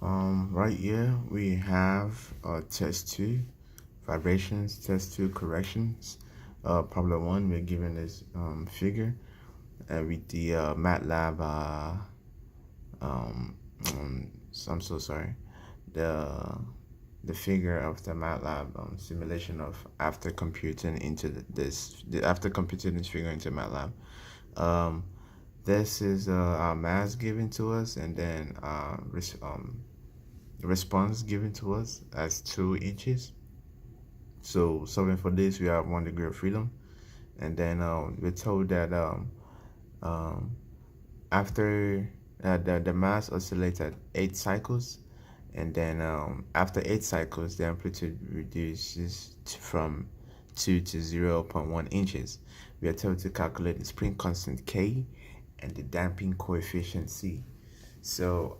Right here we have test two vibrations, test two corrections. Problem one, we're given this figure with the MATLAB. Um, so I'm so sorry. The the figure of the MATLAB simulation of after computing into after computing this figure into MATLAB. Um, this is our mass given to us, and then response given to us as 2 inches. So solving for this, we have 1 degree of freedom, and then we're told that um, after the mass oscillates at 8 cycles, and then after 8 cycles, the amplitude reduces from 2 to 0.1 inches. We are told to calculate the spring constant K and the damping coefficient C. So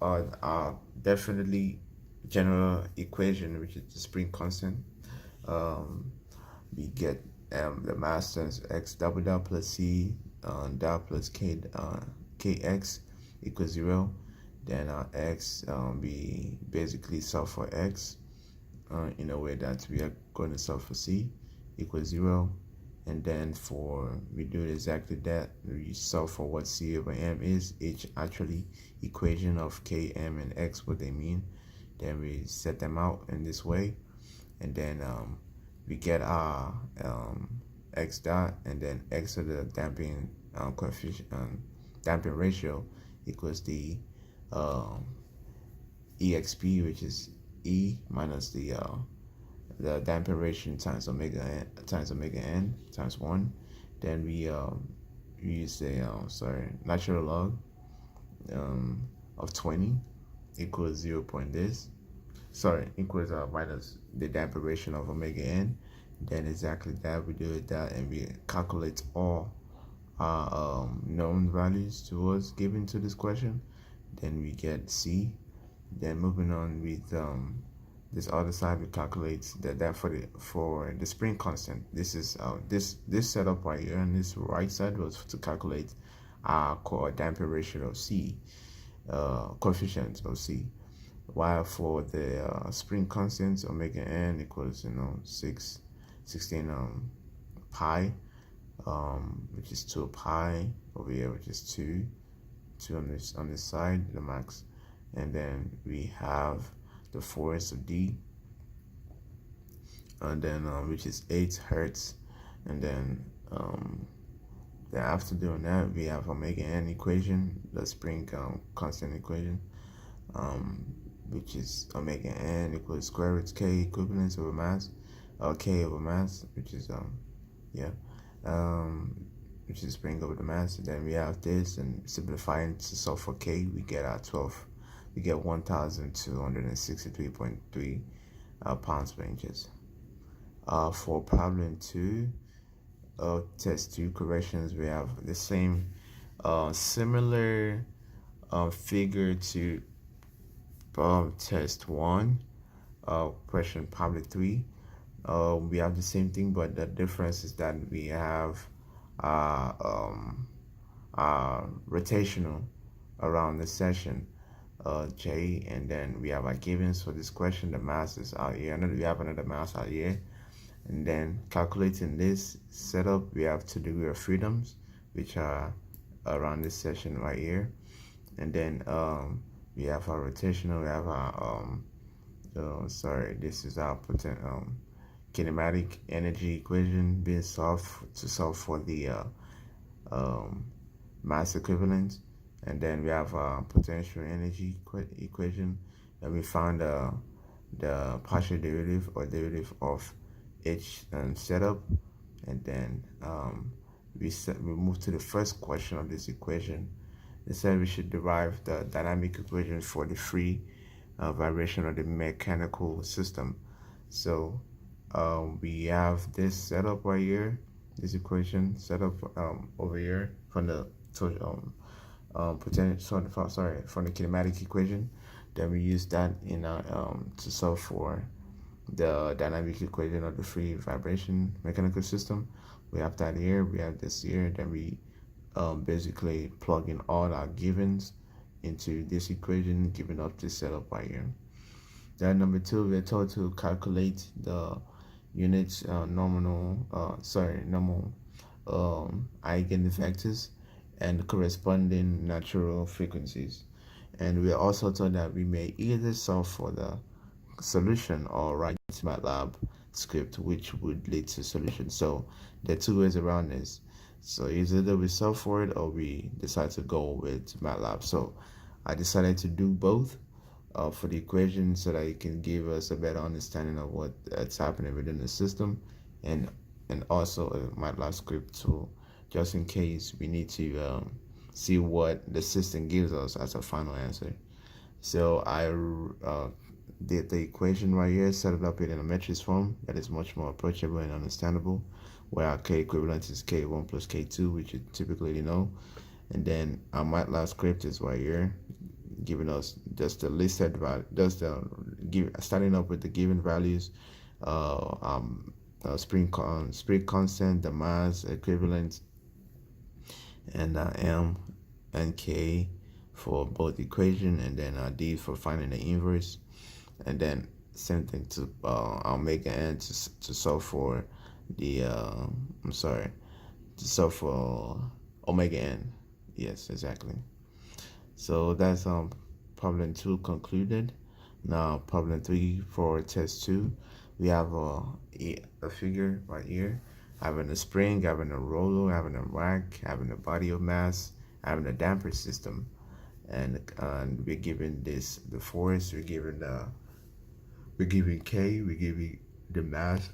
definitely general equation, which is the spring constant, um, we get the mass times x double dot plus c dot plus k kx equals 0. Then x we basically solve for x in a way that we are going to solve for c equals 0. And then for we do exactly that, we solve for what c over m is, each actually equation of k, m, and x, what they mean. Then we set them out in this way, and then we get our x dot, and then x of the damping coefficient, damping ratio equals the um, exp, which is e minus the damping ratio times omega n times 1. Then we use the natural log of 20 equals 0 point this, equals minus the damping ratio of omega n. Then exactly that, we do it that, and we calculate all our known values to us given to this question. Then we get c. Then moving on with this other side, we calculate that for the spring constant. This is this setup right here, and this right side was to calculate our core damping ratio of c, coefficient of c. While for the spring constant, omega n equals 16 pi, which is 2 pi over here, which is 2 on this side, the max. And then we have the force of d, and then which is 8 hertz. And then after doing that, we have omega n equation, the spring constant equation, which is omega n equals square root k equivalence over mass, k over mass, which is yeah, which is spring over the mass. Then we have this, and simplifying to solve for k, we get 1263.3 pounds per inches. For problem 2, test 2 corrections, we have the same similar figure to test 1, question problem 3. We have the same thing, but the difference is that we have rotational around the session J, and then we have our givens for this question. The mass is out here, we have another mass out here. And then calculating this setup, we have 2 degree of freedoms, which are around this session right here. And then we have our rotational, we have our this is our kinematic energy equation being solved to solve for the mass equivalent. And then we have potential energy equation, and we found the partial derivative or derivative of each setup. And then we move to the first question of this equation. They said we should derive the dynamic equation for the free vibration of the mechanical system. So we have this setup right here, this equation set up over here from the from the kinematic equation. Then we use that in to solve for the dynamic equation of the free vibration mechanical system. We have that here, we have this here. Then we basically plug in all our givens into this equation, giving up this setup right here. Then number two, we're told to calculate the units normal eigenvectors and corresponding natural frequencies. And we're also told that we may either solve for the solution or write MATLAB script which would lead to solution. So there are two ways around this. So either we solve for it or we decide to go with MATLAB. So I decided to do both for the equation so that it can give us a better understanding of what's happening within the system, and also a MATLAB script tool just in case we need to see what the system gives us as a final answer. So I did the equation right here, set it up in a matrix form that is much more approachable and understandable, where our K equivalent is K1 plus K2, which you typically know. And then our MATLAB script is right here, giving us just the listed value, starting up with the given values, spring constant, the mass equivalent, and M and K for both equation, and then D for finding the inverse, and then same thing to omega n to solve for the to solve for omega n. Yes, exactly. So that's problem 2 concluded. Now problem 3 for test 2, we have a figure right here, having a spring, having a roller, having a rack, having a body of mass, having a damper system, and we're given this the force, we're given K, we're giving the mass,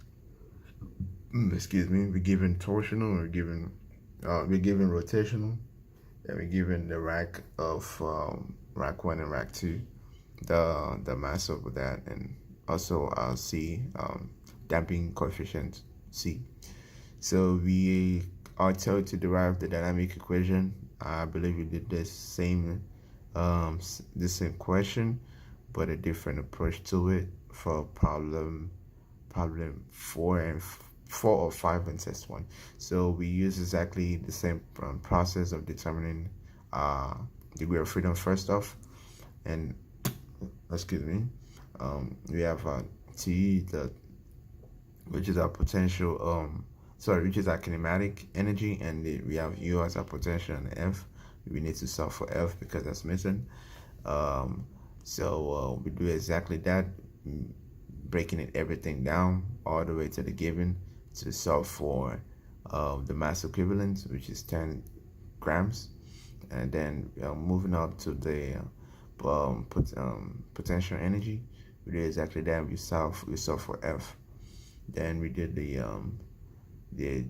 we're given torsional, we're given rotational, and we're given the rack of rack 1 and rack 2, the mass of that, and also C, damping coefficient C. So we are told to derive the dynamic equation. I believe we did the same question, but a different approach to it for problem 4 or 5 and test 1. So we use exactly the same process of determining degree of freedom first off, and we have T, which is our potential, which is our kinematic energy, and we have U as our potential, and F. We need to solve for F because that's missing. So we do exactly that, breaking everything down all the way to the given to solve for the mass equivalent, which is 10 grams, and then moving up to the potential energy. We did exactly that. We solve for F. Then we did the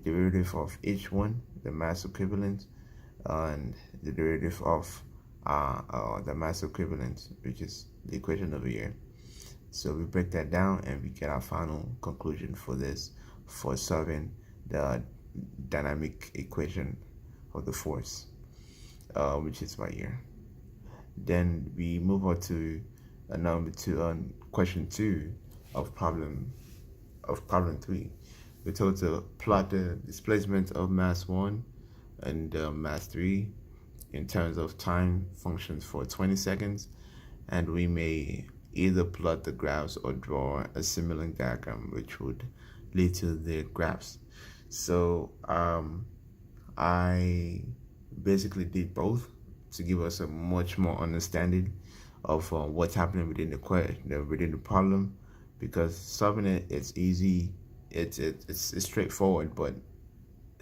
derivative of each one, the mass equivalent, and the derivative of the mass equivalent, which is the equation over here. So we break that down and we get our final conclusion for this, for solving the dynamic equation of the force, which is right here. Then we move on to question 2 of problem 3. We're told to plot the displacement of mass 1 and mass 3 in terms of time functions for 20 seconds, and we may either plot the graphs or draw a simulating diagram which would lead to the graphs. So I basically did both to give us a much more understanding of what's happening within the problem, because solving it, it's easy, it's straightforward, but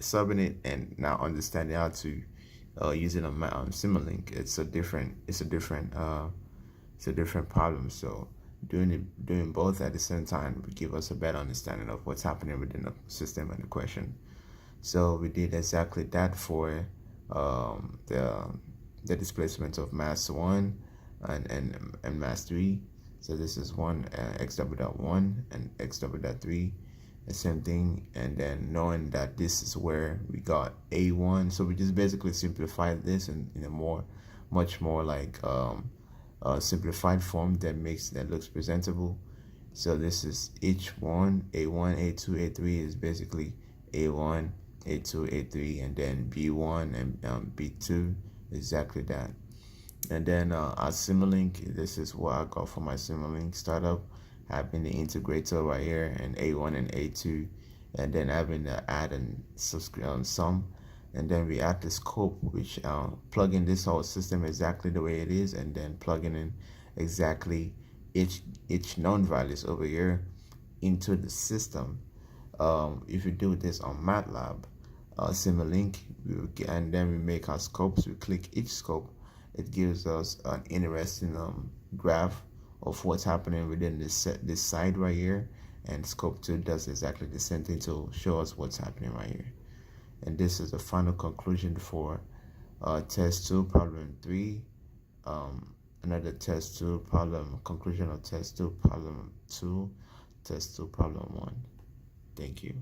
solving it and now understanding how to use it on Simulink, it's a different problem. So doing both at the same time would give us a better understanding of what's happening within the system and the question. So we did exactly that for the displacement of mass 1 and mass 3. So this is x double dot 1 and x double dot 3, the same thing. And then knowing that this is where we got A1, so we just basically simplified this in a much more like simplified form that looks presentable. So this is H1, A1, A2, A3 is basically A1, A2, A3, and then B1 and B2, exactly that. And then our Simulink, this is what I got for my Simulink startup, having the integrator right here and A1 and A2, and then having the add and subscribe sum, and then we add the scope, which plug in this whole system exactly the way it is, and then plugging in exactly each known values over here into the system. If you do this on MATLAB, Simulink, and then we make our scopes. We click each scope. It gives us an interesting graph of what's happening within this side right here. And scope 2 does exactly the same thing to show us what's happening right here. And this is the final conclusion for test 2, problem 3. Another test 2 problem, conclusion of test 2, problem 2, test 2, problem 1. Thank you.